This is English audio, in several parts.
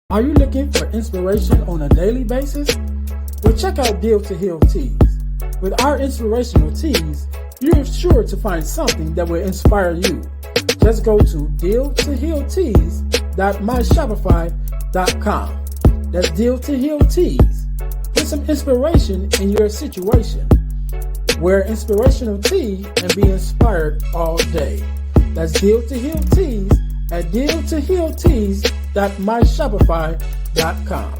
Are you looking for inspiration on a daily basis? Well, check out Deal to Heal Teas. With our inspirational teas, you're sure to find something that will inspire you. Just go to dealtohealteas.myshopify.com. That's Deal to Heal Teas. Put some inspiration in your situation. Wear inspirational tea and be inspired all day. That's Deal to Heal Teas at dealtohealteas.myshopify.com.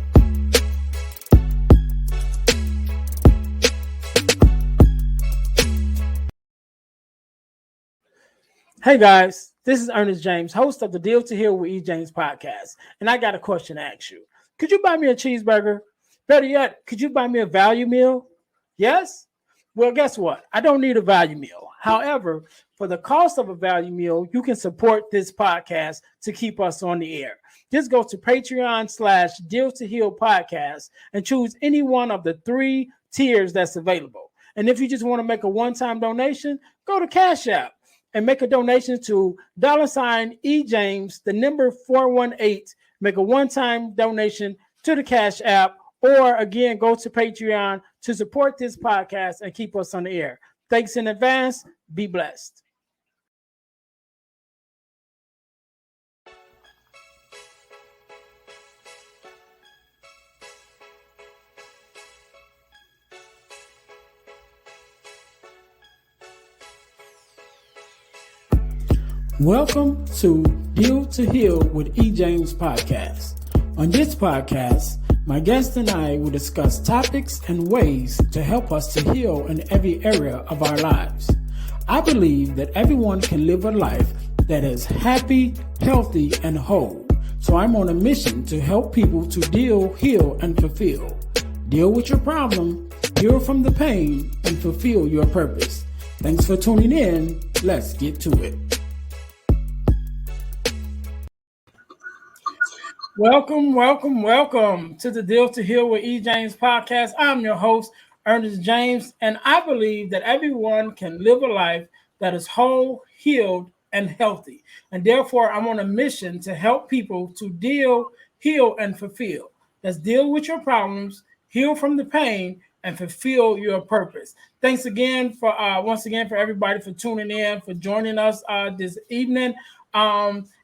Hey guys, this is Earnest James, host of the Deal to Heal with E. James podcast, and I got a question to ask you. Could you buy me a cheeseburger? Better yet, could you buy me a value meal? Yes? Well, guess what? I don't need a value meal. However, for the cost of a value meal, you can support this podcast to keep us on the air. Just go to Patreon/Deal to Heal podcast and choose any one of the 3 tiers that's available. And if you just want to make a one-time donation, go to Cash App and make a donation to $EJames, the number 418. Make a one-time donation to the Cash App, or again, go to Patreon to support this podcast and keep us on the air. Thanks in advance. Be blessed. Welcome to Deal to Heal with E. James podcast. On this podcast, my guest and I will discuss topics and ways to help us to heal in every area of our lives. I believe that everyone can live a life that is happy, healthy, and whole. So I'm on a mission to help people to deal, heal, and fulfill. Deal with your problem, heal from the pain, and fulfill your purpose. Thanks for tuning in. Let's get to it. Welcome to the Deal to Heal with E. James podcast. I'm your host, Earnest James, and I believe that everyone can live a life that is whole, healed, and healthy. And therefore, I'm on a mission to help people to deal, heal, and fulfill. Let's deal with your problems, heal from the pain, and fulfill your purpose. Thanks again for once again for everybody for tuning in, for joining us this evening.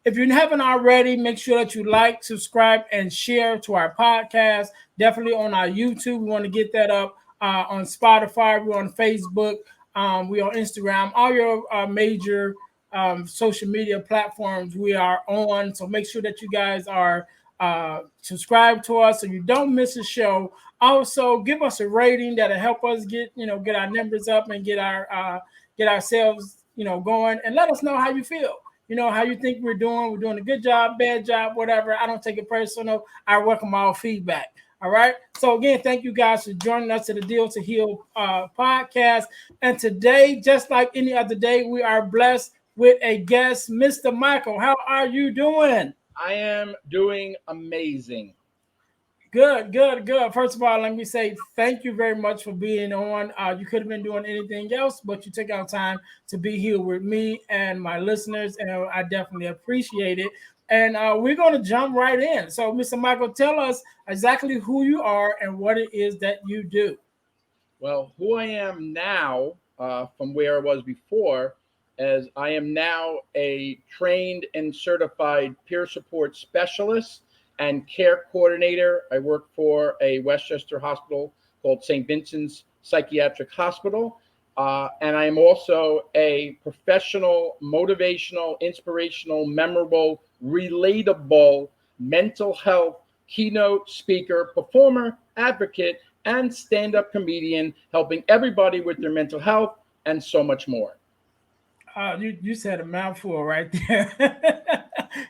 If you haven't already, make sure that you like, subscribe, and share to our podcast. Definitely on our YouTube. We want to get that up on Spotify. We're on Facebook. We're on Instagram. All your major social media platforms we are on. So make sure that you guys are subscribed to us so you don't miss a show. Also, give us a rating that'll help us get our numbers up and get ourselves going, and let us know how you feel. How you think we're doing. We're doing a good job, bad job, whatever. I don't take it personal. I welcome all feedback. All right. So again, thank you guys for joining us to the Deal to Heal podcast. And today, just like any other day, we are blessed with a guest, Mr. Michael. How are you doing? I am doing amazing. Good. First of all, let me say thank you very much for being on. You could have been doing anything else, but you took out time to be here with me and my listeners, and I definitely appreciate it. And we're going to jump right in. So, Mr. Michael, tell us exactly who you are and what it is that you do. Well, who I am now from where I was before, as I am now a trained and certified peer support specialist and care coordinator. I work for a Westchester hospital called St. Vincent's Psychiatric Hospital. And I am also a professional, motivational, inspirational, memorable, relatable mental health keynote speaker, performer, advocate, and stand-up comedian, helping everybody with their mental health and so much more. You said a mouthful right there.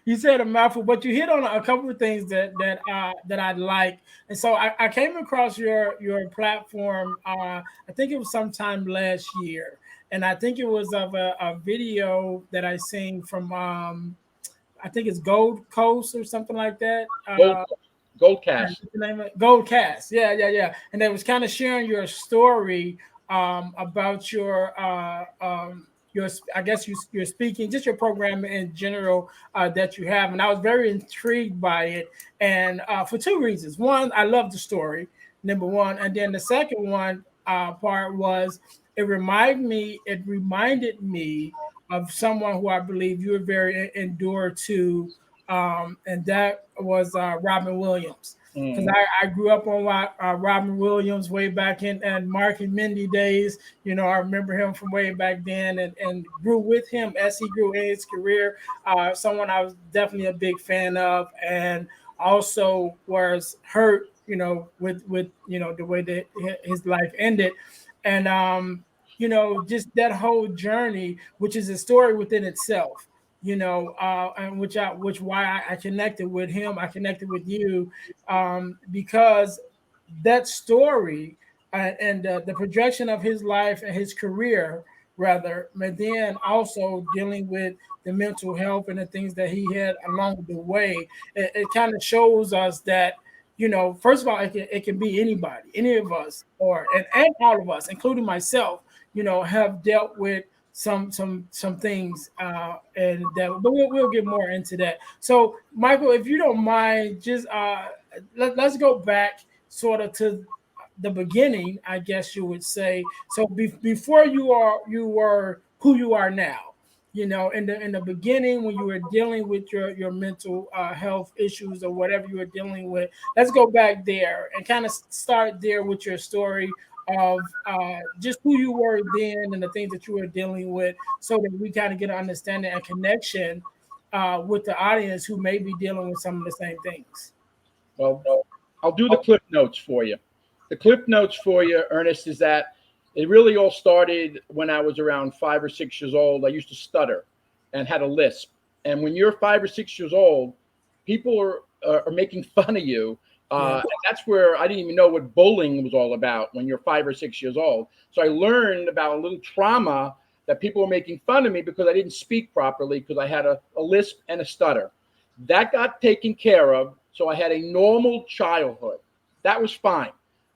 You said a mouthful, but you hit on a couple of things that I like, and so I came across your platform. I think it was sometime last year, and I think it was of a video that I seen from I think it's Gold Coast or something like that. Goldcast. Goldcast. Yeah. And they was kind of sharing your story about your I guess you're speaking, just your program in general that you have, and I was very intrigued by it, and for two reasons. One, I love the story, number one, and then the second one part was it reminded me of someone who I believe you were very endured to, and that was Robin Williams. Because Mm. I grew up on Robin Williams way back in Mark and Mindy days. I remember him from way back then, and grew with him as he grew in his career. Someone I was definitely a big fan of, and also was hurt, with the way that his life ended, and just that whole journey, which is a story within itself. And which why I connected with him, I connected with you, because that story and the projection of his life and his career, rather, but then also dealing with the mental health and the things that he had along the way, it kind of shows us that, first of all, it can be anybody, any of us, and all of us, including myself, have dealt with some things, and that, but we'll get more into that. So, Michael, if you don't mind, just let's go back sort of to the beginning, I guess you would say. So before you were who you are now, in the beginning when you were dealing with your mental health issues or whatever you were dealing with. Let's go back there and kind of start there with your story of just who you were then and the things that you were dealing with, so that we kind of get an understanding and connection with the audience who may be dealing with some of the same things. Well, I'll do the clip notes for you. The clip notes for you, Ernest, is that it really all started when I was around 5 or 6 years old. I used to stutter and had a lisp. And when you're 5 or 6 years old, people are making fun of you. Yeah. And that's where I didn't even know what bullying was all about when you're 5 or 6 years old. So I learned about a little trauma that people were making fun of me because I didn't speak properly because I had a lisp and a stutter. That got taken care of. So I had a normal childhood. That was fine.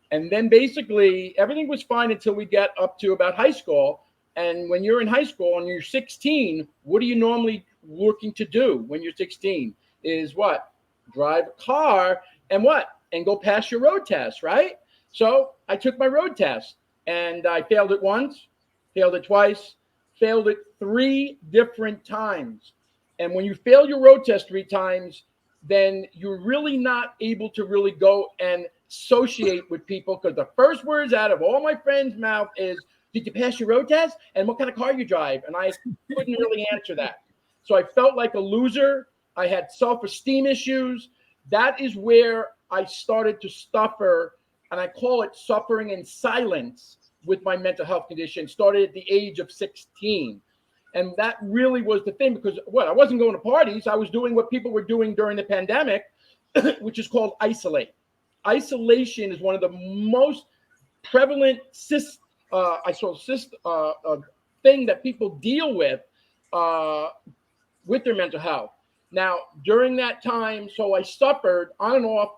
And then basically everything was fine until we get up to about high school. And when you're in high school and you're 16, what are you normally looking to do when you're 16? Is what? Drive a car and what? And go pass your road test, right? So I took my road test and I failed it once, failed it twice, failed it 3 different times. And when you fail your road test 3 times, then you're really not able to really go and associate with people, because the first words out of all my friends' mouth is, "Did you pass your road test? And what kind of car you drive?" And I couldn't really answer that. So I felt like a loser. I had self-esteem issues. That is where I started to suffer, and I call it suffering in silence with my mental health condition. Started at the age of 16. And that really was the thing, because I wasn't going to parties. I was doing what people were doing during the pandemic, which is called isolate. Isolation is one of the most prevalent thing that people deal with their mental health. Now, during that time, so I suffered on and off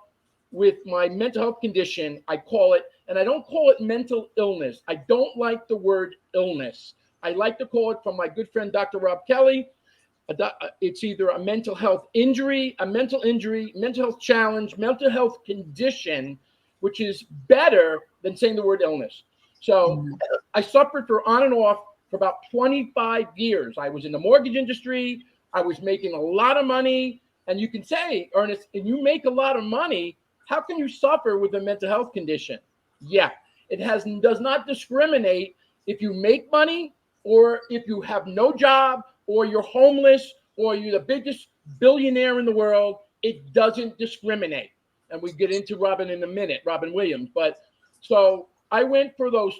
with my mental health condition. I call it, and I don't call it mental illness. I don't like the word illness. I like to call it, from my good friend, Dr. Rob Kelly, it's either a mental health injury, mental health challenge, mental health condition, which is better than saying the word illness. So I suffered on and off for about 25 years. I was in the mortgage industry. I was making a lot of money. And you can say, Ernest, if you make a lot of money, how can you suffer with a mental health condition? Yeah, it does not discriminate if you make money or if you have no job or you're homeless or you're the biggest billionaire in the world. It doesn't discriminate. And we get into Robin in a minute, Robin Williams. But so I went for those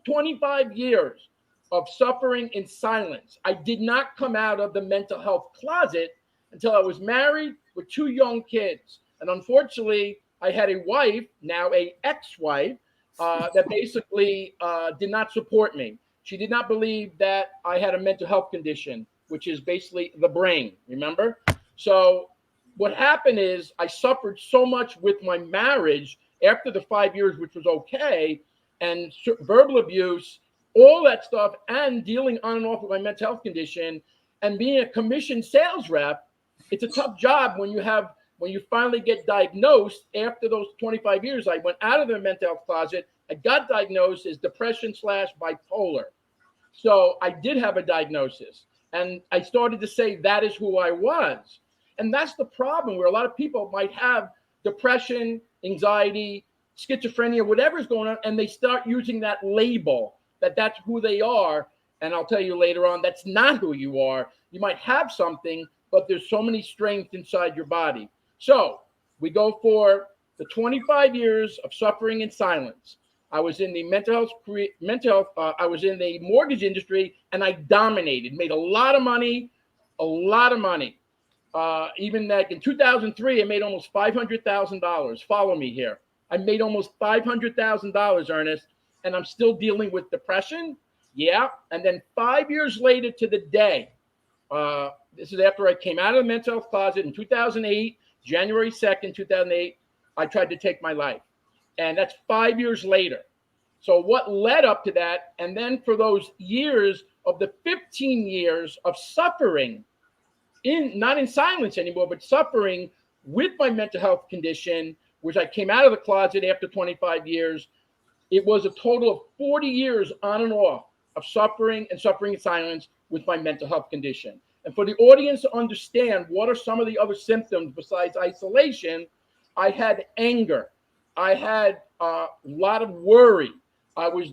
25 years of suffering in silence. I did not come out of the mental health closet until I was married with 2 young kids. And unfortunately, I had a wife, now an ex-wife, that basically did not support me. She did not believe that I had a mental health condition, which is basically the brain, remember? So what happened is I suffered so much with my marriage after the 5 years, which was okay, and verbal abuse all that stuff, and dealing on and off with my mental health condition, and being a commissioned sales rep. It's a tough job when you finally get diagnosed. After those 25 years, I went out of the mental health closet. I got diagnosed as depression / bipolar. So I did have a diagnosis, and I started to say that is who I was. And that's the problem, where a lot of people might have depression, anxiety, schizophrenia, whatever's going on, and they start using that label that that's who they are. And I'll tell you later on, that's not who you are. You might have something, but there's so many strengths inside your body. So we go for the 25 years of suffering in silence. I was in the I was in the mortgage industry, and I dominated, made a lot of money, a lot of money. Even like in 2003, I made almost $500,000. Follow me here. I made almost $500,000, Ernest, and I'm still dealing with depression. Yeah. And then 5 years later to the day, this is after I came out of the mental health closet in 2008, January 2nd, 2008, I tried to take my life. And that's 5 years later. So what led up to that? And then for those years of the 15 years of suffering, not in silence anymore, but suffering with my mental health condition, which I came out of the closet after 25 years, it was a total of 40 years on and off of suffering and suffering in silence with my mental health condition. And for the audience to understand what are some of the other symptoms besides isolation, I had anger. I had a lot of worry. I was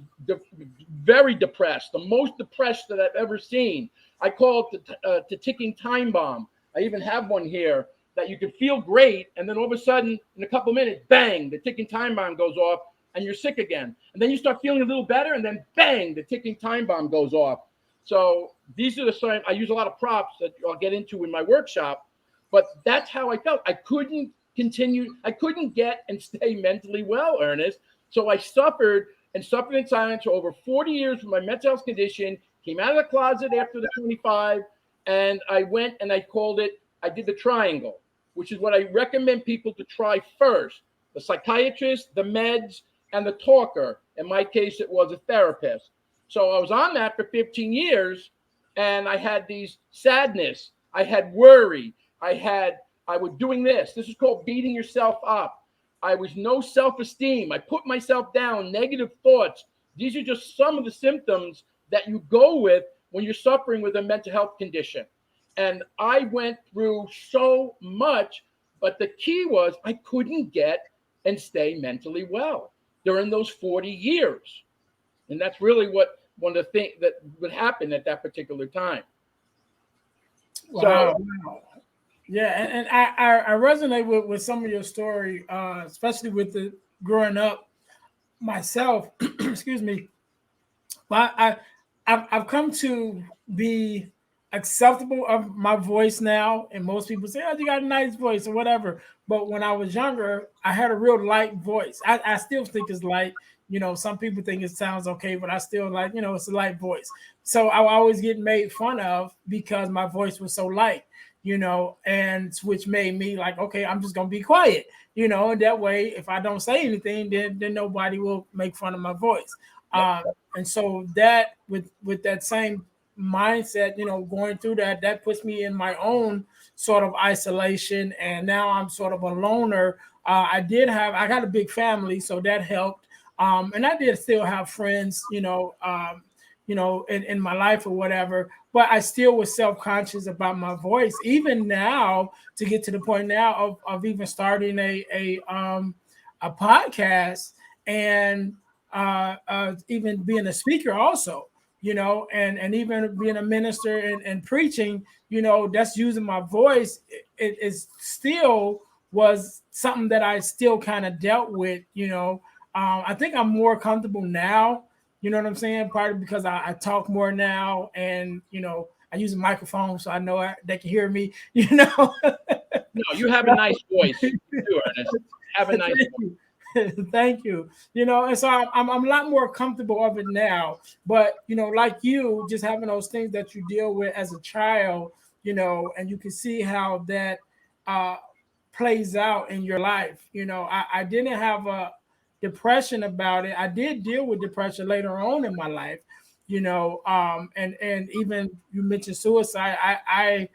very depressed, the most depressed that I've ever seen. I call it the ticking time bomb. I even have one here that you can feel great, and then all of a sudden, in a couple of minutes, bang, the ticking time bomb goes off, and you're sick again. And then you start feeling a little better, and then bang, the ticking time bomb goes off. So these are the signs. I use a lot of props that I'll get into in my workshop, but that's how I felt. I couldn't continue. I couldn't get and stay mentally well, Ernest. So I suffered in silence for over 40 years with my mental health condition, came out of the closet after the 25, and I went and I did the triangle, which is what I recommend people to try first: the psychiatrist, the meds, and the talker. In my case, it was a therapist. So I was on that for 15 years, and I had these sadness, I had worry, I was doing this. This is called beating yourself up. I was no self-esteem. I put myself down, negative thoughts. These are just some of the symptoms that you go with when you're suffering with a mental health condition. And I went through so much, but the key was I couldn't get and stay mentally well during those 40 years. And that's really what one of the things that would happen at that particular time. Wow. So, yeah, and I resonate with some of your story, especially with the growing up myself. Excuse me. But I've come to be acceptable of my voice now, and most people say, "Oh, you got a nice voice" or whatever. But when I was younger, I had a real light voice. I still think it's light. Some people think it sounds okay, but I still like, it's a light voice. So I always get made fun of because my voice was so light, and which made me like, okay, I'm just gonna be quiet, and that way, if I don't say anything, then nobody will make fun of my voice. And so that with that same mindset, going through that puts me in my own sort of isolation, and now I'm sort of a loner. I got a big family, so that helped. And I did still have friends, in my life or whatever, but I still was self-conscious about my voice, even now, to get to the point now of even starting a podcast, and even being a speaker also, and even being a minister and preaching, that's using my voice. It is still was something that I still kind of dealt with, I think I'm more comfortable now, you know what I'm saying? Partly because I talk more now, and, I use a microphone, so I know they can hear me, No, you have a nice voice. You do, Ernest. Have a nice voice. Thank you. And so I'm a lot more comfortable of it now. But, like you, just having those things that you deal with as a child, and you can see how that plays out in your life. I didn't have a depression about it. I did deal with depression later on in my life, and even you mentioned suicide. I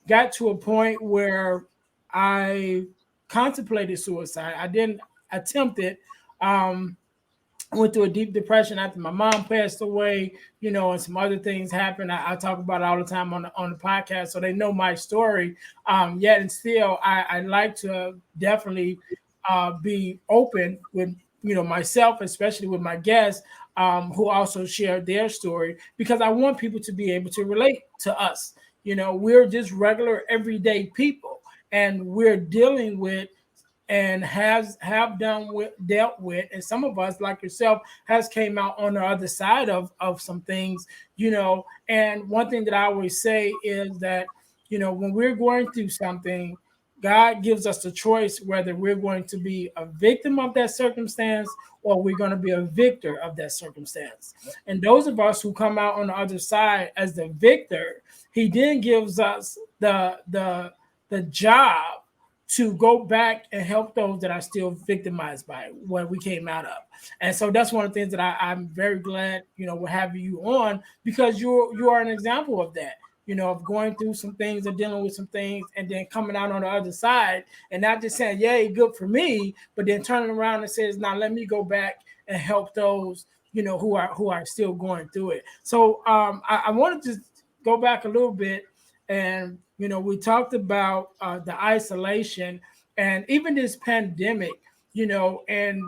got to a point where I contemplated suicide. I didn't attempt it. Went through a deep depression after my mom passed away, and some other things happened. I talk about it all the time on the podcast, so they know my story. Yet and still, I like to definitely be open with myself, especially with my guests who also share their story, because I want people to be able to relate to us. We're just regular everyday people, and we're dealing with and have dealt with, and some of us like yourself has came out on the other side of some things. And one thing that I always say is that when we're going through something, God gives us the choice whether we're going to be a victim of that circumstance or we're going to be a victor of that circumstance. And those of us who come out on the other side as the victor, he then gives us the job to go back and help those that are still victimized by what we came out of. And so that's one of the things that I'm very glad, we're having you on, because you are an example of that, of going through some things and dealing with some things and then coming out on the other side and not just saying, yay, good for me, but then turning around and says, now let me go back and help those, who are still going through it. So I wanted to go back a little bit. And, we talked about the isolation and even this pandemic, and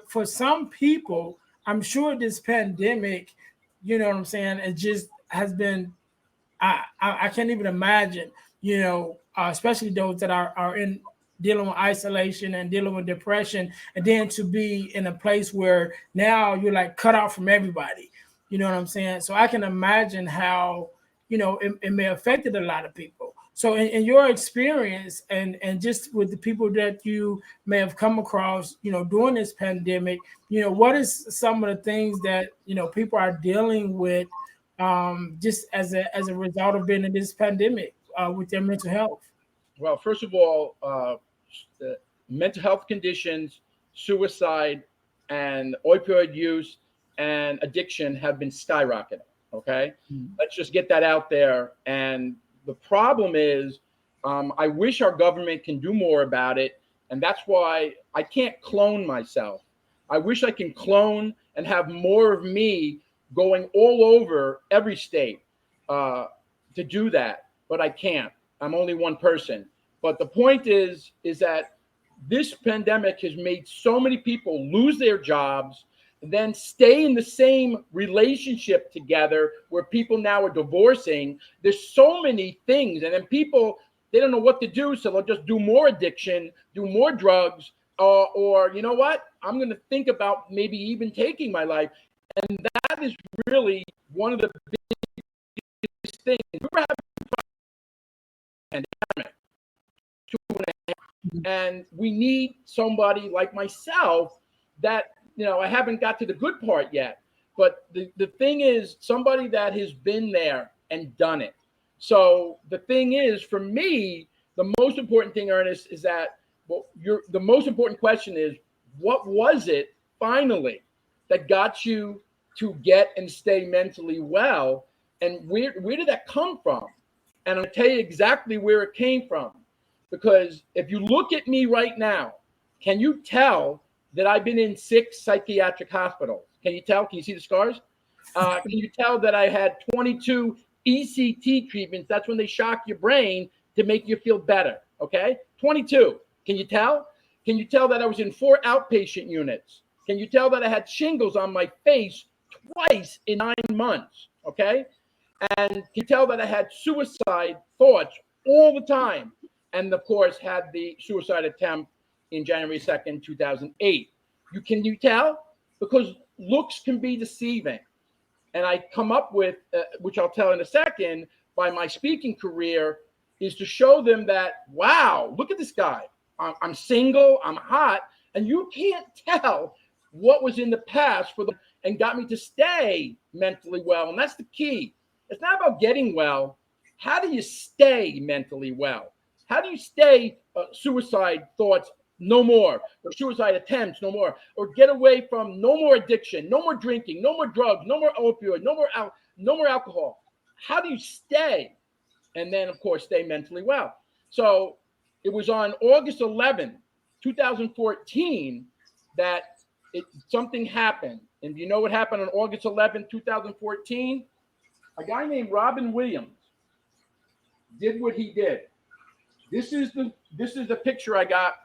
for some people, I'm sure this pandemic, what I'm saying, it just has been, I can't even imagine, especially those that are in dealing with isolation and dealing with depression, and then to be in a place where now you're like cut out from everybody, what I'm saying? So I can imagine how, it may have affected a lot of people. So in your experience and just with the people that you may have come across, during this pandemic, what is some of the things that, people are dealing with just as a result of being in this pandemic with their mental health? Well, first of all, mental health conditions, suicide, and opioid use and addiction have been skyrocketing. Okay, let's just get that out there. And the problem is, I wish our government can do more about it, and that's why I can't clone myself. I wish I can clone and have more of me going all over every state to do that, but I can't. I'm only one person. But the point is that this pandemic has made so many people lose their jobs, then stay in the same relationship together where people now are divorcing. There's so many things. And then people, they don't know what to do. So they'll just do more addiction, do more drugs, or you know what? I'm going to think about maybe even taking my life. And that is really one of the biggest things. We were having a pandemic, 2.5, and we need somebody like myself that, I haven't got to the good part yet. But the thing is, somebody that has been there and done it. So the thing is, for me, the most important thing, Ernest, is that the most important question is, what was it finally that got you to get and stay mentally well? And where did that come from? And I'll tell you exactly where it came from. Because if you look at me right now, can you tell that I've been in 6 psychiatric hospitals? Can you tell? Can you see the scars? Can you tell that I had 22 ECT treatments? That's when they shock your brain to make you feel better. Okay, 22. Can you tell? Can you tell that I was in 4 outpatient units? Can you tell that I had shingles on my face twice in 9 months? Okay, and can you tell that I had suicide thoughts all the time? And of course, had the suicide attempt in January 2nd, 2008. Can you tell? Because looks can be deceiving. And I come up with, which I'll tell in a second, by my speaking career, is to show them that, wow, look at this guy. I'm single, I'm hot, and you can't tell what was in the past for them and got me to stay mentally well. And that's the key. It's not about getting well. How do you stay mentally well? How do you stay suicide thoughts no more, or suicide attempts, no more, or get away from, no more addiction, no more drinking, no more drugs, no more opioid, no more alcohol. How do you stay? And then, of course, stay mentally well. So it was on August 11th, 2014, that something happened. And you know what happened on August 11th, 2014? A guy named Robin Williams did what he did. This is the picture I got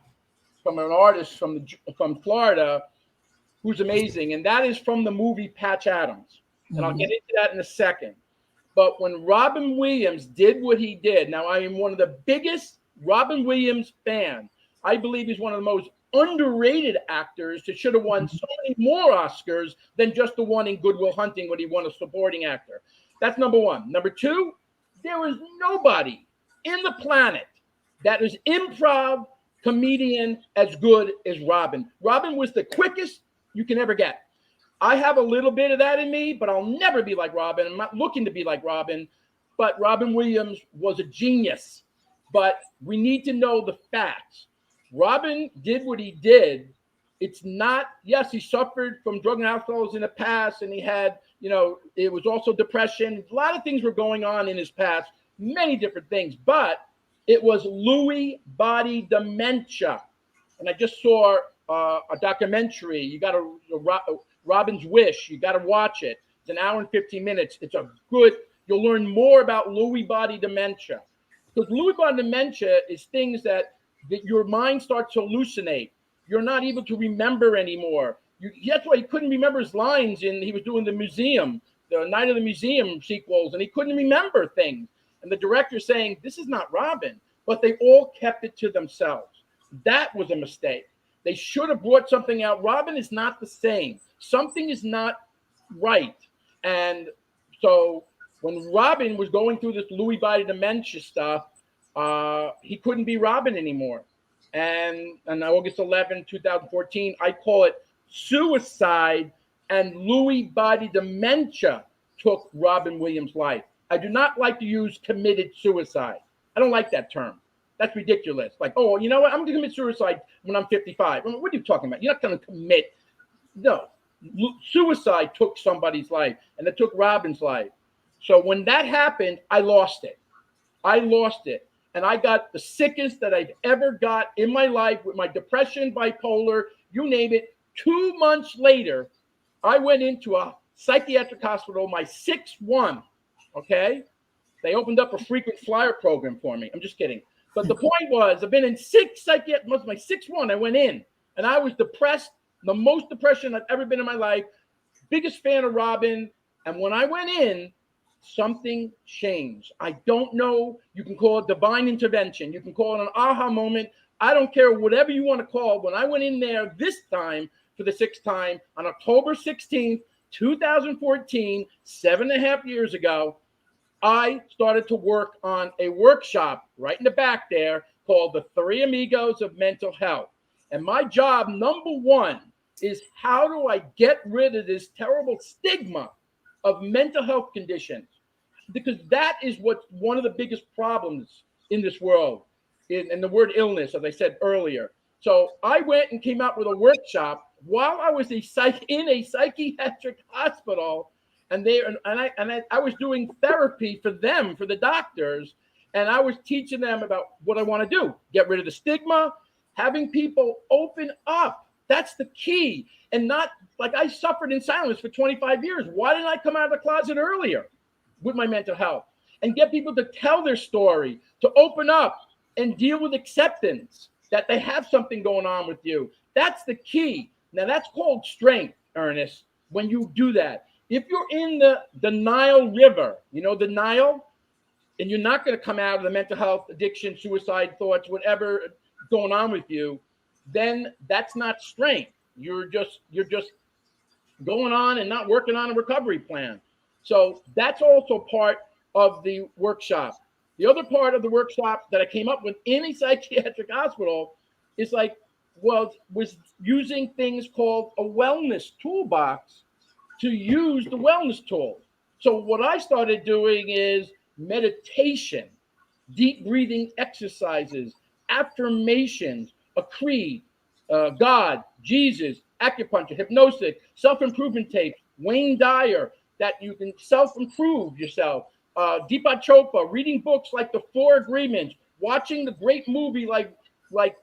from an artist from Florida who's amazing, and that is from the movie Patch Adams. And I'll get into that in a second. But when Robin Williams did what he did, now I am one of the biggest Robin Williams fans. I believe he's one of the most underrated actors that should have won so many more Oscars than just the one in Good Will Hunting when he won a supporting actor. That's number one. Number two, there was nobody in the planet that is improv comedian as good as Robin. Robin was the quickest you can ever get. I have a little bit of that in me, but I'll never be like Robin. I'm not looking to be like Robin, but Robin Williams was a genius. But we need to know the facts. Robin did what he did. It's not, yes, he suffered from drug and alcohol in the past, and he had, it was also depression. A lot of things were going on in his past, many different things, but it was Lewy body dementia. And I just saw a documentary. You got to, Robin's Wish. You got to watch it. It's an hour and 15 minutes. You'll learn more about Lewy body dementia. Because Lewy body dementia is things that your mind starts to hallucinate. You're not able to remember anymore. That's why he couldn't remember his lines. He was doing the Night of the Museum sequels, and he couldn't remember things. And the director's saying, this is not Robin. But they all kept it to themselves. That was a mistake. They should have brought something out. Robin is not the same. Something is not right. And so when Robin was going through this Lewy body dementia stuff, he couldn't be Robin anymore. And on August 11, 2014, I call it suicide, and Lewy body dementia took Robin Williams' life. I do not like to use committed suicide. I don't like that term. That's ridiculous. Like, oh, you know what? I'm going to commit suicide when I'm 55. What are you talking about? You're not going to commit. No. Suicide took somebody's life, and it took Robin's life. So when that happened, I lost it. And I got the sickest that I've ever got in my life with my depression, bipolar, you name it. 2 months later, I went into a psychiatric hospital, my 6-1, okay? They opened up a frequent flyer program for me. I'm just kidding. But the point was, I've been in 6 psychiatric, my 6-1, I went in, and I was depressed, the most depression I've ever been in my life, biggest fan of Robin. And when I went in, something changed. I don't know. You can call it divine intervention. You can call it an aha moment. I don't care, whatever you want to call it. When I went in there this time for the 6th time on October 16th, 2014, 7.5 years ago, I started to work on a workshop right in the back there called the 3 Amigos of Mental Health. And my job, number one, is how do I get rid of this terrible stigma of mental health conditions? Because that is what's one of the biggest problems in this world, and the word illness, as I said earlier. So I went and came out with a workshop while I was in a psychiatric hospital, and I was doing therapy for them, for the doctors, and I was teaching them about what I want to do: get rid of the stigma, having people open up. That's the key. And not like I suffered in silence for 25 years. Why didn't I come out of the closet earlier with my mental health and get people to tell their story, to open up and deal with acceptance that they have something going on with you? That's the key. Now, that's called strength, Ernest, when you do that. If you're in the Nile River, the Nile, and you're not going to come out of the mental health, addiction, suicide thoughts, whatever going on with you, then that's not strength. You're just going on and not working on a recovery plan. So that's also part of the workshop. The other part of the workshop that I came up with in a psychiatric hospital is was using things called a wellness toolbox to use the wellness tools. So what I started doing is meditation, deep breathing exercises, affirmations, a creed, God, Jesus, acupuncture, hypnosis, self-improvement tapes, Wayne Dyer, that you can self-improve yourself, Deepak Chopra, reading books like The Four Agreements, watching the great movie like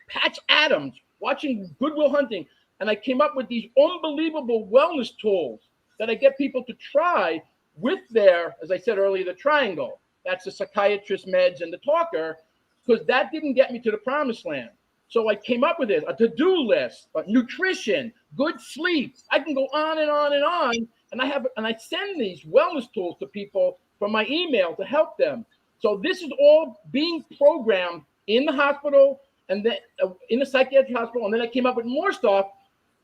Patch Adams, watching Good Will Hunting. And I came up with these unbelievable wellness tools that I get people to try with their, as I said earlier, the triangle. That's the psychiatrist, meds, and the talker, because that didn't get me to the promised land. So I came up with it, a to-do list, nutrition, good sleep. I can go on and on and on. And I send these wellness tools to people from my email to help them. So this is all being programmed in the hospital and then in the psychiatric hospital. And then I came up with more stuff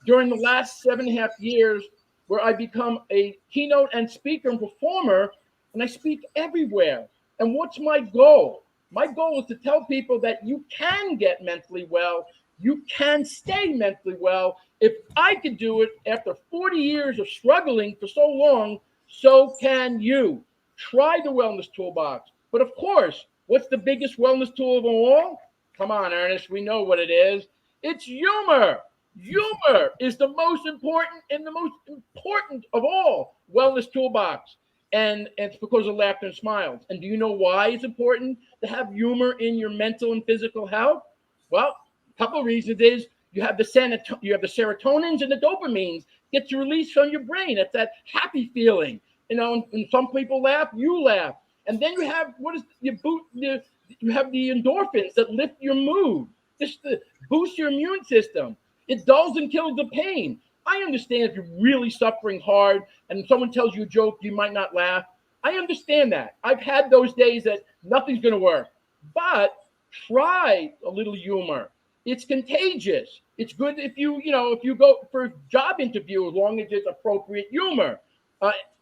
during the last 7.5 years where I become a keynote and speaker and performer, and I speak everywhere. And what's my goal? My goal is to tell people that you can get mentally well. You can stay mentally well. If I could do it after 40 years of struggling for so long, so can you. Try the wellness toolbox. But of course, what's the biggest wellness tool of them all? Come on, Ernest, we know what it is. It's humor. Humor is the most important and the most important of all wellness toolbox. And it's because of laughter and smiles. And do you know why it's important to have humor in your mental and physical health? Well, a couple of reasons is you have the serotonins and the dopamines get to release from your brain. It's that happy feeling. You know, and some people laugh, you laugh. And then you have you have the endorphins that lift your mood, just to boost your immune system. It dulls and kills the pain. I understand if you're really suffering hard and someone tells you a joke, you might not laugh. I understand that. I've had those days that nothing's going to work. But try a little humor. It's contagious. It's good if you go for a job interview, as long as it's appropriate humor.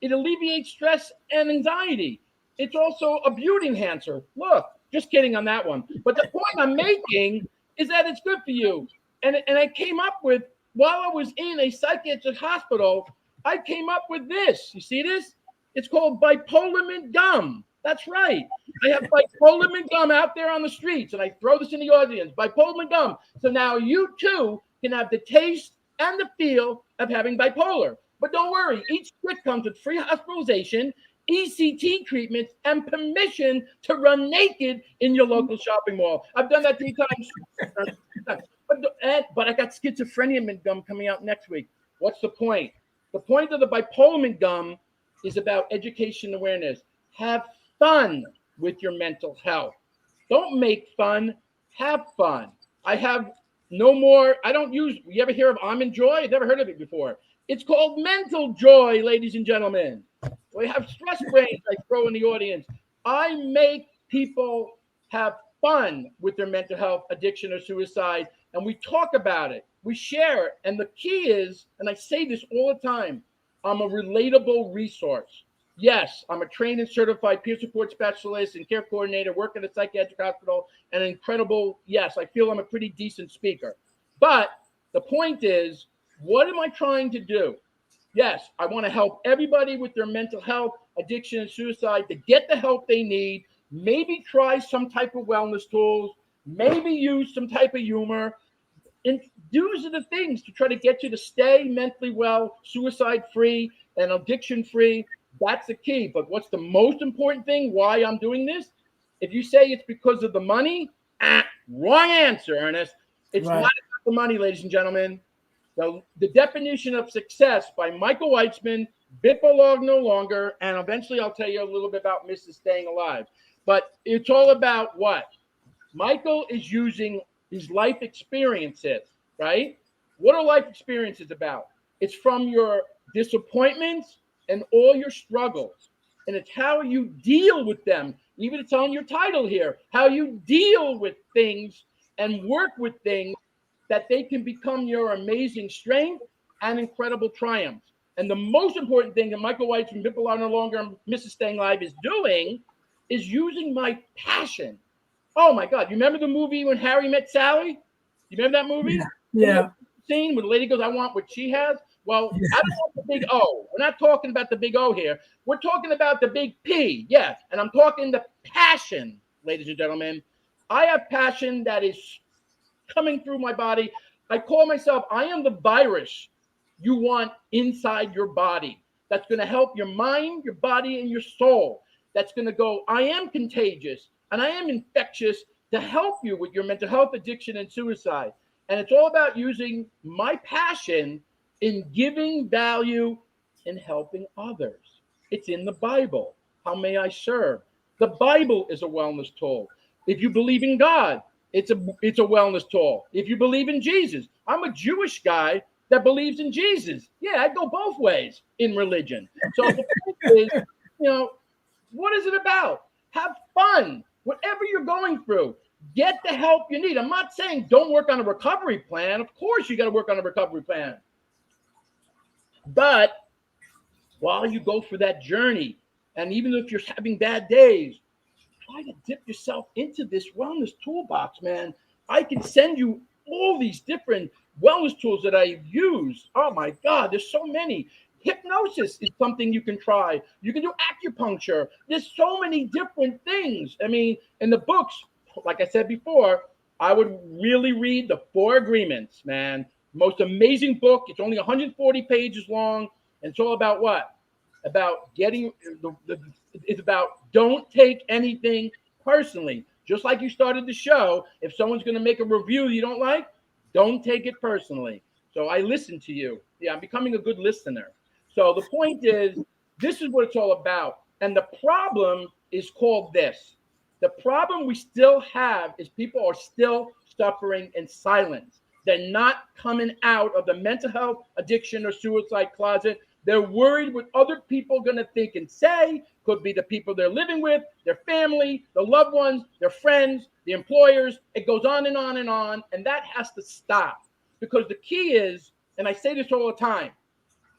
It alleviates stress and anxiety. It's also a beauty enhancer. Look, just kidding on that one. But the point I'm making is that it's good for you. And I came up with, while I was in a psychiatric hospital, I came up with this. You see this? It's called bipolar mint gum. That's right. I have bipolar mint gum out there on the streets, and I throw this in the audience. Bipolar mint gum. So now you too can have the taste and the feel of having bipolar. But don't worry, each stick comes with free hospitalization, ECT treatments, and permission to run naked in your local shopping mall. I've done that 3 times. But I got schizophrenia mint gum coming out next week. What's the point? The point of the bipolar mint gum is about education and awareness. Have fun with your mental health. Don't make fun, have fun. I have no more, you ever hear of almond joy? I've never heard of it before. It's called mental joy, ladies and gentlemen. We have stress brains I throw in the audience. I make people have fun with their mental health, addiction, or suicide, and we talk about it. We share it. And the key is, and I say this all the time, I'm a relatable resource. Yes, I'm a trained and certified peer support specialist and care coordinator, work at a psychiatric hospital, and yes, I feel I'm a pretty decent speaker. But the point is, what am I trying to do? Yes, I want to help everybody with their mental health, addiction, and suicide to get the help they need. Maybe try some type of wellness tools, maybe use some type of humor. And these are the things to try to get you to stay mentally well, suicide-free, and addiction-free. That's the key. But what's the most important thing, why I'm doing this? If you say it's because of the money, wrong answer, Ernest. It's not about the money, ladies and gentlemen. The definition of success by Michael Weitzman, Bit Belong No Longer, and eventually I'll tell you a little bit about Mrs. Staying Alive. But it's all about what? Michael is using his life experiences, right? What are life experiences about? It's from your disappointments and all your struggles. And it's how you deal with them. Even it's on your title here, how you deal with things and work with things that they can become your amazing strength and incredible triumphs. And the most important thing that Michael Weitzman, Bit Belong No Longer, and Mrs. Staying Alive is doing is using my passion. Oh my God. You remember the movie When Harry Met Sally? You remember that movie? Yeah. Scene where the lady goes, I want what she has. Well, I don't want the big O. We're not talking about the big O here. We're talking about the big P. Yeah. And I'm talking the passion, ladies and gentlemen. I have passion that is coming through my body. I call myself, I am the virus you want inside your body. That's going to help your mind, your body, and your soul. That's going to go, I am contagious and I am infectious to help you with your mental health, addiction, and suicide. And it's all about using my passion in giving value and helping others. It's in the Bible. How may I serve? The Bible is a wellness tool. If you believe in God, it's a wellness tool. If you believe in Jesus, I'm a Jewish guy that believes in Jesus. Yeah, I go both ways in religion. So the point is, what is it about? Have fun. Whatever you're going through, get the help you need. I'm not saying don't work on a recovery plan. Of course, you got to work on a recovery plan. But while you go through that journey, and even if you're having bad days, try to dip yourself into this wellness toolbox, man. I can send you all these different wellness tools that I use. Oh my God, there's so many. Hypnosis is something you can try. You can do acupuncture. There's so many different things. I mean, in the books, like I said before, I would really read the 4 Agreements, man. Most amazing book. It's only 140 pages long. And it's all about what? About getting it's about don't take anything personally. Just like you started the show, if someone's going to make a review you don't like, don't take it personally. So I listen to you. Yeah, I'm becoming a good listener. So the point is, this is what it's all about. And the problem is called this. The problem we still have is people are still suffering in silence. They're not coming out of the mental health, addiction, or suicide closet. They're worried what other people are going to think and say. Could be the people they're living with, their family, the loved ones, their friends, the employers. It goes on and on and on. And that has to stop. Because the key is, and I say this all the time,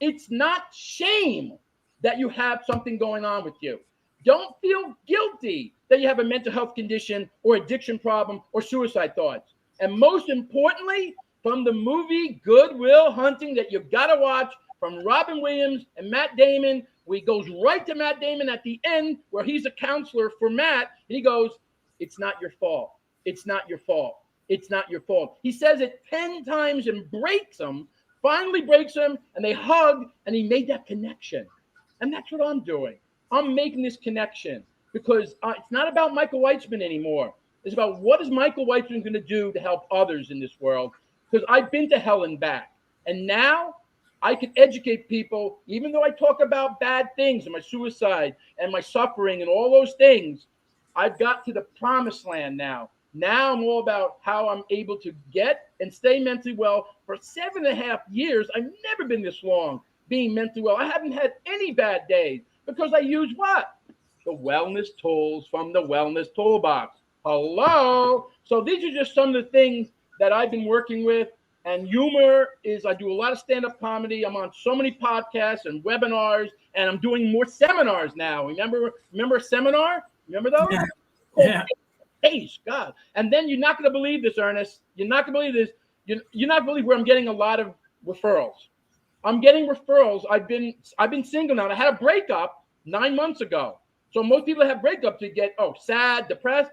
it's not shame that you have something going on with you. Don't feel guilty that you have a mental health condition or addiction problem or suicide thoughts. And most importantly, from the movie Good Will Hunting that you've got to watch, from Robin Williams and Matt Damon, where he goes right to Matt Damon at the end, where he's a counselor for Matt, and he goes, it's not your fault. It's not your fault. It's not your fault. He says it 10 times and breaks him, finally breaks him, and they hug, and he made that connection. And that's what I'm doing. I'm making this connection because it's not about Michael Weitzman anymore. It's about what is Michael Weitzman going to do to help others in this world? Because I've been to hell and back. And now I can educate people, even though I talk about bad things and my suicide and my suffering and all those things, I've got to the promised land now. Now I'm all about how I'm able to get and stay mentally well. For 7.5 years, I've never been this long being mentally well. I haven't had any bad days because I use what? The wellness tools from the wellness toolbox. Hello. So these are just some of the things that I've been working with. And humor is, I do a lot of stand-up comedy. I'm on so many podcasts and webinars, and I'm doing more seminars now. Remember a seminar? Remember those? Yeah. Pace, God. And then you're not going to believe this, Ernest. You're not going to believe this. You're not going to believe where I'm getting a lot of referrals. I'm getting referrals. I've been single now. I had a breakup 9 months ago. So most people have breakups to get, sad, depressed.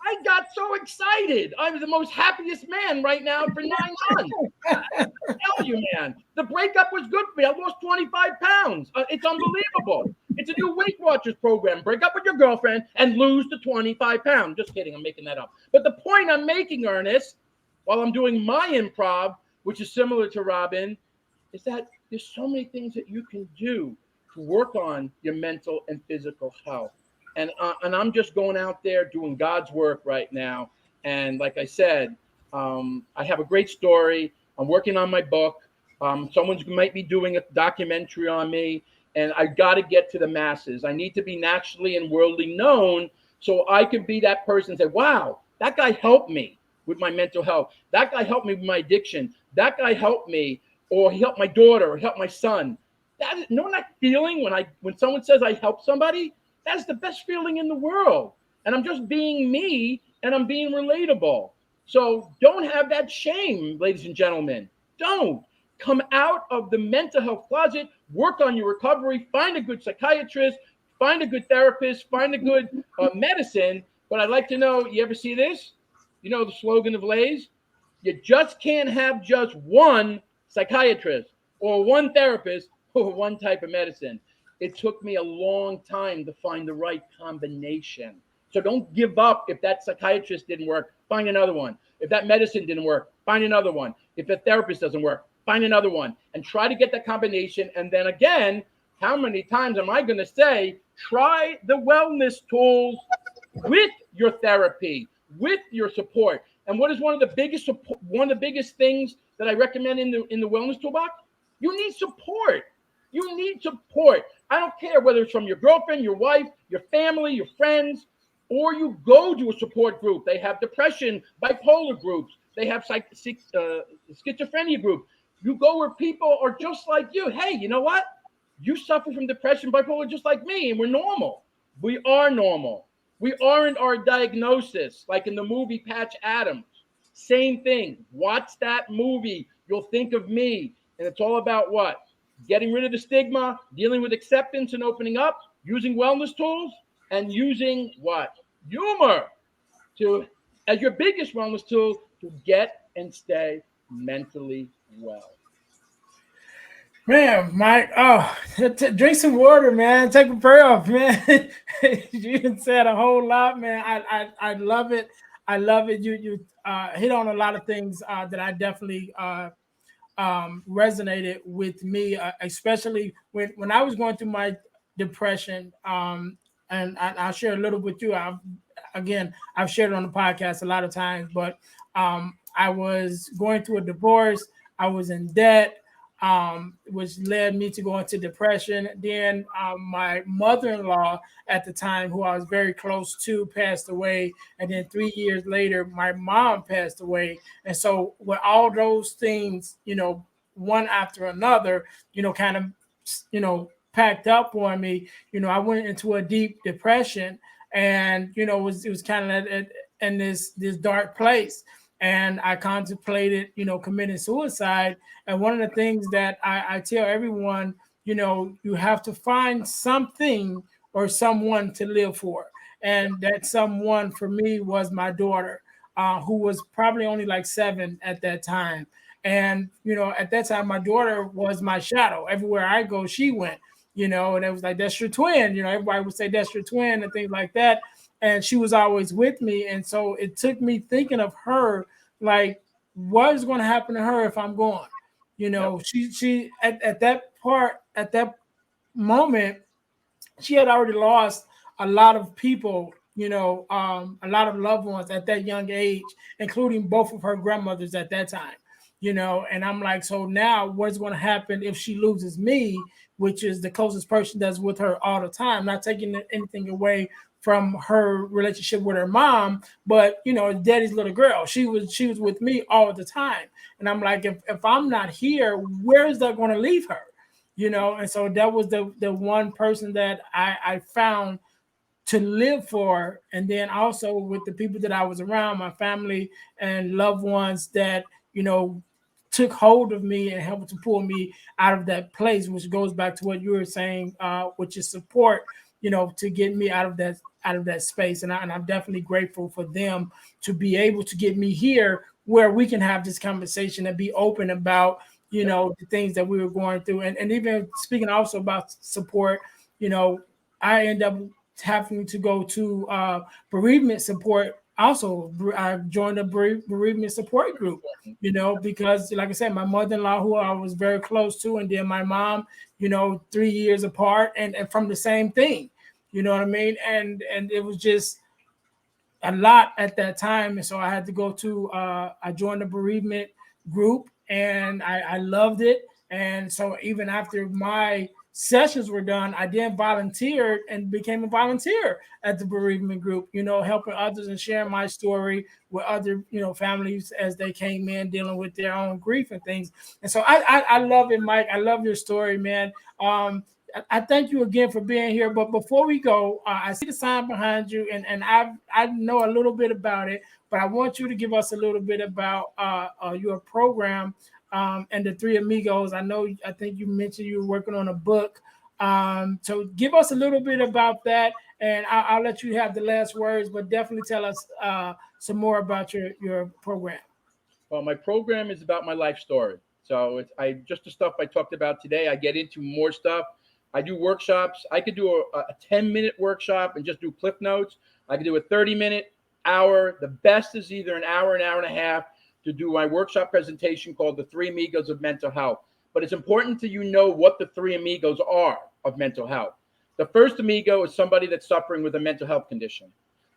I got so excited. I'm the most happiest man right now for 9 months. I tell you, man, the breakup was good for me. I lost 25 pounds. It's unbelievable. It's a new Weight Watchers program. Break up with your girlfriend and lose the 25 pounds. Just kidding. I'm making that up. But the point I'm making, Ernest, while I'm doing my improv, which is similar to Robin, is that there's so many things that you can do to work on your mental and physical health. And I'm just going out there doing God's work right now. And like I said, I have a great story. I'm working on my book. Someone's might be doing a documentary on me. And I got to get to the masses. I need to be nationally and worldly known so I could be that person and say, wow, that guy helped me with my mental health. That guy helped me with my addiction. That guy helped me, or he helped my daughter, or helped my son. That feeling when someone says I helped somebody, that's the best feeling in the world. And I'm just being me, and I'm being relatable. So don't have that shame, ladies and gentlemen. Don't. Come out of the mental health closet, work on your recovery, find a good psychiatrist, find a good therapist, find a good medicine. But I'd like to know, you ever see this? You know the slogan of Lay's? You just can't have just one psychiatrist or one therapist or one type of medicine. It took me a long time to find the right combination. So don't give up if that psychiatrist didn't work, find another one. If that medicine didn't work, find another one. If a therapist doesn't work, find another one and try to get that combination. And then again, how many times am I going to say, try the wellness tools with your therapy, with your support? And what is one of the biggest things that I recommend in the wellness toolbox? You need support. You need support. I don't care whether it's from your girlfriend, your wife, your family, your friends, or you go to a support group. They have depression, bipolar groups. They have schizophrenia group. You go where people are just like you. Hey, you know what? You suffer from depression, bipolar, just like me, and we're normal. We are normal. We aren't our diagnosis, like in the movie Patch Adams. Same thing. Watch that movie. You'll think of me. And it's all about what? Getting rid of the stigma, dealing with acceptance and opening up, using wellness tools, and using what? Humor to as your biggest wellness tool to get and stay mentally well. Man, Mike, drink some water, man. Take a prayer off, man. You said a whole lot, man. I love it. I love it. You hit on a lot of things that I definitely resonated with me, especially when I was going through my depression. And I'll share a little with you. I've shared it on the podcast a lot of times, but I was going through a divorce. I was in debt, which led me to go into depression. Then my mother-in-law at the time, who I was very close to, passed away. And then 3 years later, my mom passed away. And so with all those things, one after another, kind of, packed up on me, I went into a deep depression, and, it was kind of in this dark place. And I contemplated, committing suicide. And one of the things that I tell everyone, you have to find something or someone to live for. And that someone for me was my daughter, who was probably only like 7 at that time. And, at that time, my daughter was my shadow. Everywhere I go, she went, and it was like, that's your twin. Everybody would say, that's your twin and things like that. And she was always with me. And so it took me thinking of her, like, what is going to happen to her if I'm gone? Yep. She at that moment, she had already lost a lot of people, a lot of loved ones at that young age, including both of her grandmothers at that time. And I'm like, so now what's going to happen if she loses me, which is the closest person that's with her all the time, not taking anything away from her relationship with her mom, but daddy's little girl. She was with me all the time. And I'm like, if I'm not here, where is that going to leave her? And so that was the one person that I found to live for. And then also with the people that I was around, my family and loved ones that, took hold of me and helped to pull me out of that place, which goes back to what you were saying, which is support, to get me out of that space. And I'm definitely grateful for them to be able to get me here where we can have this conversation and be open about, the things that we were going through. And even speaking also about support, I end up having to go to bereavement support. Also, I joined a bereavement support group, because like I said, my mother-in-law, who I was very close to, and then my mom, 3 years apart and from the same thing, you know what I mean? And it was just a lot at that time. And so I had to go to, I joined a bereavement group, and I loved it. And so even after my sessions were done, I then volunteered and became a volunteer at the bereavement group, helping others and sharing my story with other, families as they came in dealing with their own grief and things. And so I love it, Mike. I love your story, man. I thank you again for being here. But before we go, I see the sign behind you, and I know a little bit about it, but I want you to give us a little bit about your program, and the Three Amigos. I think you mentioned you were working on a book. So give us a little bit about that, and I'll let you have the last words, but definitely tell us some more about your program. Well, my program is about my life story. So it's just the stuff I talked about today. I get into more stuff. I do workshops. I could do a 10-minute workshop and just do cliff notes. I could do a 30-minute, hour. The best is either an hour and a half to do my workshop presentation called The Three Amigos of Mental Health. But it's important to what the three amigos are of mental health. The first amigo is somebody that's suffering with a mental health condition.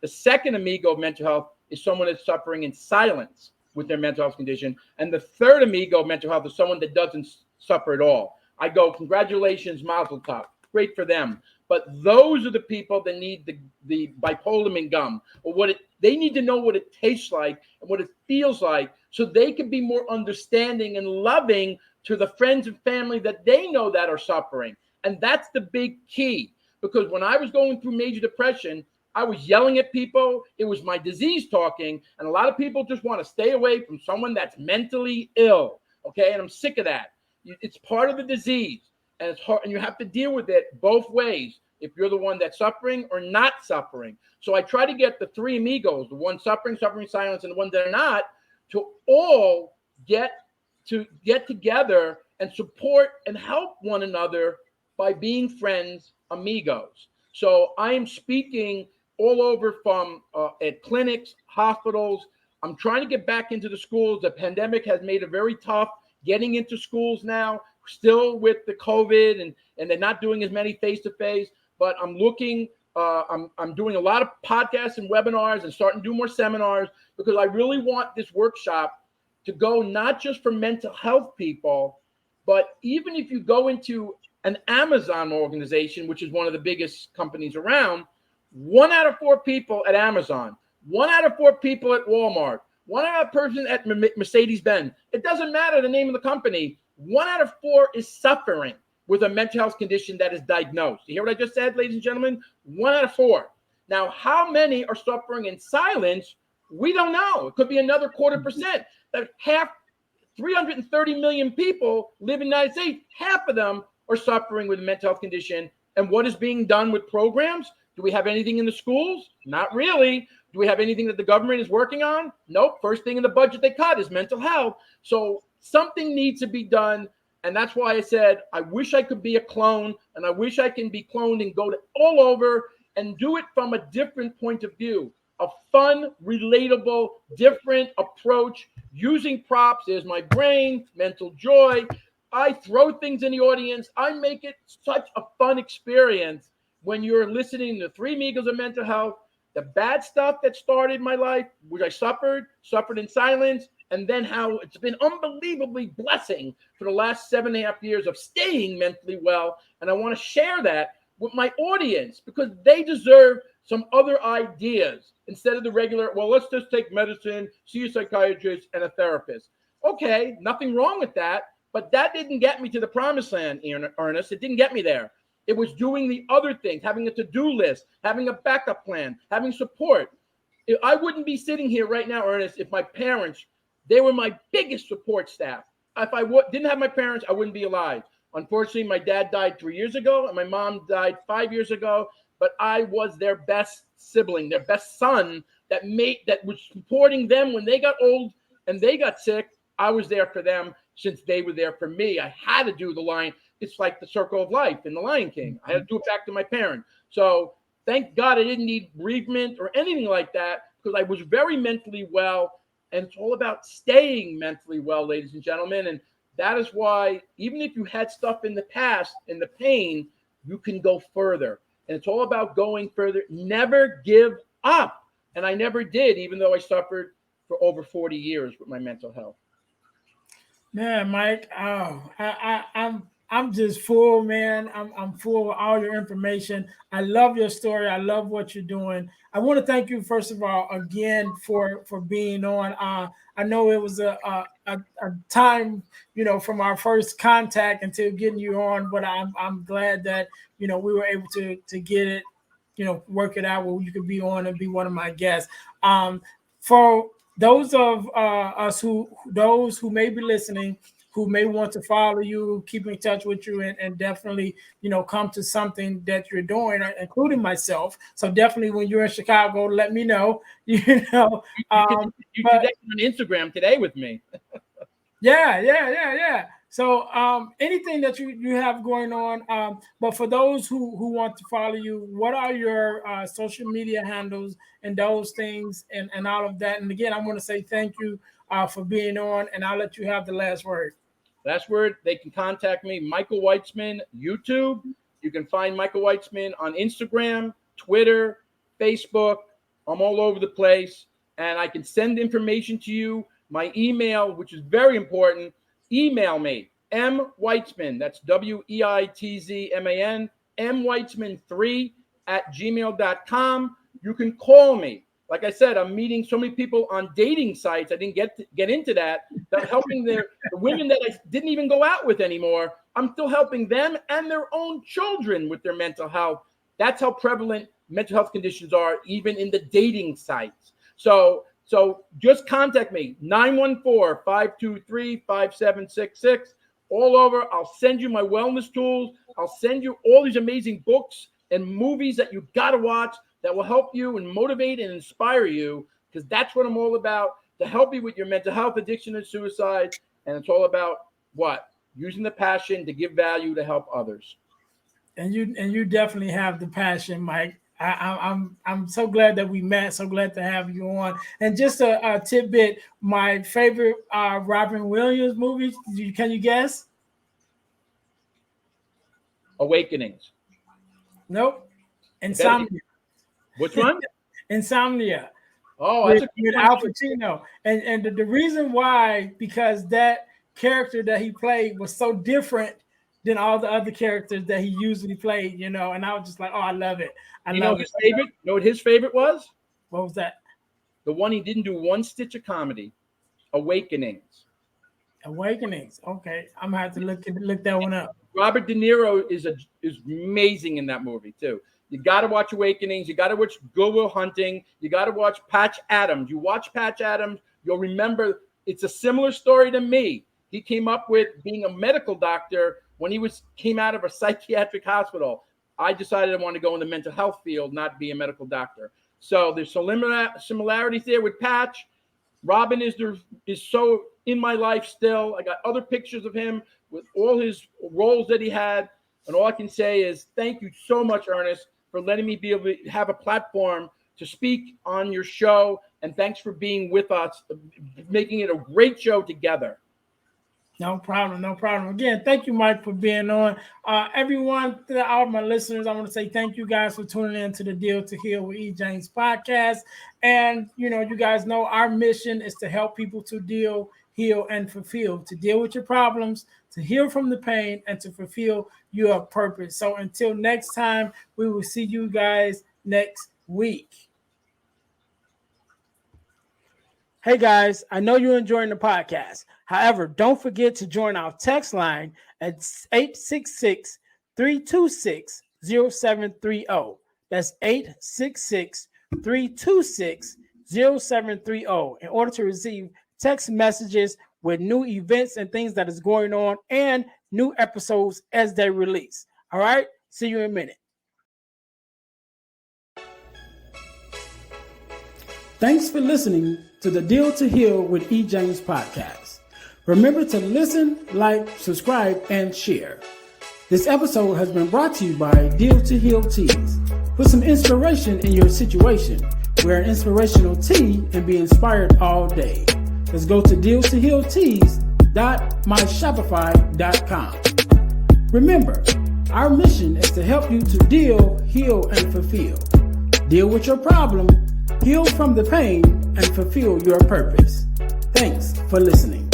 The second amigo of mental health is someone that's suffering in silence with their mental health condition. And the third amigo of mental health is someone that doesn't suffer at all. I go, congratulations, mazel tov. Great for them. But those are the people that need the bipolamin gum, or they need to know what it tastes like and what it feels like, so they can be more understanding and loving to the friends and family that they know that are suffering. And that's the big key, because when I was going through major depression, I was yelling at people. It was my disease talking. And a lot of people just want to stay away from someone that's mentally ill. Okay. And I'm sick of that. It's part of the disease, and it's hard, and you have to deal with it both ways, if you're the one that's suffering or not suffering. So I try to get the three amigos, the one suffering in silence, and the one that are not, to all get together and support and help one another by being friends, amigos. So I am speaking all over, from at clinics, hospitals. I'm trying to get back into the schools. The pandemic has made it very tough getting into schools now, still with the COVID, and they're not doing as many face-to-face. But I'm looking, I'm doing a lot of podcasts and webinars and starting to do more seminars, because I really want this workshop to go not just for mental health people, but even if you go into an Amazon organization, which is one of the biggest companies around, 1 out of 4 people at Amazon, 1 out of 4 people at Walmart, 1 out of person at Mercedes-Benz, it doesn't matter the name of the company, 1 out of 4 is suffering with a mental health condition that is diagnosed. You hear what I just said, ladies and gentlemen? 1 out of 4. Now, how many are suffering in silence? We don't know. It could be another 0.25%. That 330 million people live in the United States. Half of them are suffering with a mental health condition. And what is being done with programs? Do we have anything in the schools? Not really. Do we have anything that the government is working on? Nope. First thing in the budget they cut is mental health. So something needs to be done. And that's why I said, I wish I could be a clone, and I wish I can be cloned and go to all over and do it from a different point of view. A fun, relatable, different approach using props. There's my brain, mental joy. I throw things in the audience. I make it such a fun experience when you're listening to Three Amigos of Mental Health, the bad stuff that started my life, which I suffered in silence, and then how it's been unbelievably blessing for the last 7.5 years of staying mentally well. And I want to share that with my audience, because they deserve some other ideas instead of the regular, well, let's just take medicine, see a psychiatrist and a therapist. Okay, nothing wrong with that, but that didn't get me to the promised land, Ernest. It didn't get me there. It was doing the other things, having a to-do list, having a backup plan, having support. I wouldn't be sitting here right now, Ernest, if my parents, they were my biggest support staff. If I didn't have my parents, I wouldn't be alive. Unfortunately, my dad died 3 years ago, and my mom died 5 years ago. But I was their best sibling, their best son that was supporting them when they got old and they got sick. I was there for them since they were there for me. I had to do the line. It's like the circle of life in The Lion King. I had to do it back to my parents. So thank God I didn't need bereavement or anything like that, because I was very mentally well. And it's all about staying mentally well, ladies and gentlemen. And that is why, even if you had stuff in the past, in the pain, you can go further. And it's all about going further. Never give up. And I never did, even though I suffered for over 40 years with my mental health. Man, Mike, I'm just full, man. I'm full of all your information. I love your story. I love what you're doing. I want to thank you, first of all, again for being on. I know it was a time, from our first contact until getting you on, but I'm glad that we were able to get it, work it out where you could be on and be one of my guests. For those of us those who may be listening, who may want to follow you, keep in touch with you, and definitely, come to something that you're doing, including myself. So definitely when you're in Chicago, let me know, You did that on Instagram today with me. Yeah. So anything that you have going on, but for those who want to follow you, what are your social media handles and those things and all of that? And again, I want to say thank you for being on, and I'll let you have the last word. Last word, they can contact me, Michael Weitzman, YouTube. You can find Michael Weitzman on Instagram, Twitter, Facebook. I'm all over the place, and I can send information to you. My email, which is very important, email me, mweitzman, that's WEITZMAN, mweitzman3@gmail.com. You can call me. Like I said, I'm meeting so many people on dating sites. I didn't get into that. That I'm helping the women that I didn't even go out with anymore. I'm still helping them and their own children with their mental health. That's how prevalent mental health conditions are, even in the dating sites. So just contact me, 914-523-5766. All over. I'll send you my wellness tools. I'll send you all these amazing books and movies that you got to watch that will help you and motivate and inspire you, because that's what I'm all about, to help you with your mental health, addiction, and suicide. And it's all about what? Using the passion to give value to help others. And you definitely have the passion, Mike. I'm so glad that we met. So glad to have you on. And just a tidbit: my favorite Robin Williams movie. Can you guess? Awakenings. Nope. Insomnia. Which one? Insomnia. Oh, with Al Pacino. And the reason why, because that character that he played was so different than all the other characters that he usually played, and I was just like, oh, I love it. His favorite? You know what his favorite was? What was that? The one he didn't do one stitch of comedy. Awakenings. Okay, I'm gonna have to look that one up. Robert De Niro is amazing in that movie too. You got to watch Awakenings. You got to watch Good Will Hunting. You got to watch Patch Adams. You watch Patch Adams, you'll remember it's a similar story to me. He came up with being a medical doctor when he came out of a psychiatric hospital. I decided I wanted to go in the mental health field, not be a medical doctor. So there's similarities there with Patch. Robin is so in my life still. I got other pictures of him with all his roles that he had. And all I can say is thank you so much, Ernest, for letting me be able to have a platform to speak on your show. And thanks for being with us, making it a great show together. No problem. Again, thank you, Mike, for being on. Everyone, to all of my listeners, I want to say thank you guys for tuning in to the Deal to Heal with E. James podcast. And, you guys know our mission is to help people to deal, heal, and fulfill, to deal with your problems, to heal from the pain, and to fulfill your purpose. So until next time, we will see you guys next week. Hey guys, I know you're enjoying the podcast. However, don't forget to join our text line at 866-326-0730. That's 866-326-0730 in order to receive text messages with new events and things that is going on and new episodes as they release. All right, see you in a minute. Thanks for listening to the Deal to Heal with E. James podcast. Remember to listen, like, subscribe, and share. This episode has been brought to you by Deal to Heal Teas. Put some inspiration in your situation. Wear an inspirational tea and be inspired all day. Let's go to dealtohealteas.myshopify.com. Remember, our mission is to help you to deal, heal, and fulfill. Deal with your problem, heal from the pain, and fulfill your purpose. Thanks for listening.